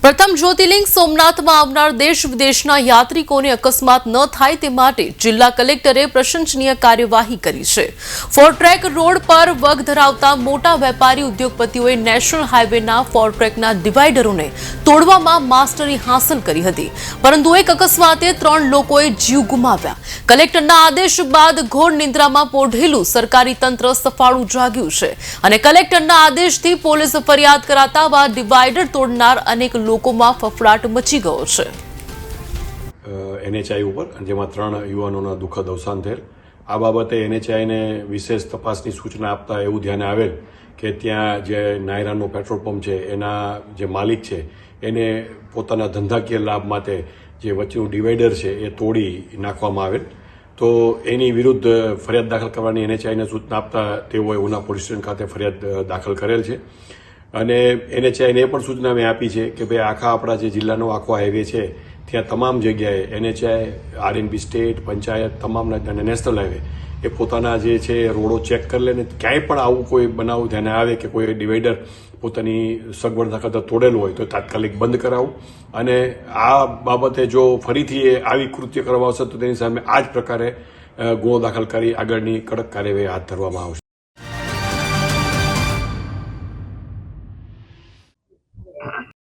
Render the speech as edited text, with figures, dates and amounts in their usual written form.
પ્રથમ જ્યોતિર્લિંગ સોમનાથમાં આવનાર દેશ વિદેશના યાત્રિકોને અકસ્માત ન થાય તે માટે જિલ્લા કલેક્ટરે પ્રશંસનીય કાર્યવાહી કરી છે। ફોરટ્રેક રોડ પર વગ ધરાવતા મોટા વેપારી ઉદ્યોગપતિઓએ નેશનલ હાઈવેના ફોરટ્રેકના ડિવાઈડરોને તોડવામાં માસ્ટરી હાંસલ કરી હતી, પરંતુ એક અકસ્માતે 3 લોકોએ જીવ ગુમાવ્યા। કલેક્ટરના આદેશ બાદ ઘોર નિંદ્રામાં પોઢેલું સરકારી તંત્ર સફાળું જાગ્યું છે અને કલેક્ટરના આદેશથી પોલીસ ફરિયાદ કરાતા બાદ ડિવાઈડર તોડનાર અનેક લોકોમાં ફફડાટ મચી ગયો છે। NHI ઉપર જેમાં 3 યુવાનોના દુઃખદ અવસાન થયેલ। આ બાબતે NHIને વિશેષ તપાસની સૂચના આપતા એવું ધ્યાને આવેલ કે ત્યાં જે નાયરાનો પેટ્રોલ પંપ છે એના જે માલિક છે એને પોતાના ધંધાકીય લાભ માટે જે વચ્ચેનું ડિવાઈડર છે એ તોડી નાખવામાં આવેલ, તો એની વિરુદ્ધ ફરિયાદ દાખલ કરવાની NHIને સૂચના આપતા તેઓએ ઉના પોલીસ સ્ટેશન ખાતે ફરિયાદ દાખલ કરેલ છે અને NHIને એ પણ સૂચના મેં આપી છે કે ભાઈ આખા આપણા જે જિલ્લાનો આખો હાઈવે છે ત્યાં તમામ જગ્યાએ NHI, RNB સ્ટેટ, પંચાયત તમામના અને નેશનલ હાઈવે એ પોતાના જે છે રોડો ચેક કરી લે ને ક્યાંય પણ આવું કોઈ બનાવ ધ્યાને આવે કે કોઈ ડિવાઈડર પોતાની સગવડતા ખાતર તોડેલું હોય તો તાત્કાલિક બંધ કરાવવું અને આ બાબતે જો ફરીથી આવી કૃત્ય કરવા આવશે તો તેની સામે આ જ પ્રકારે ગુનો દાખલ કરી આગળની કડક કાર્યવાહી હાથ ધરવામાં આવશે।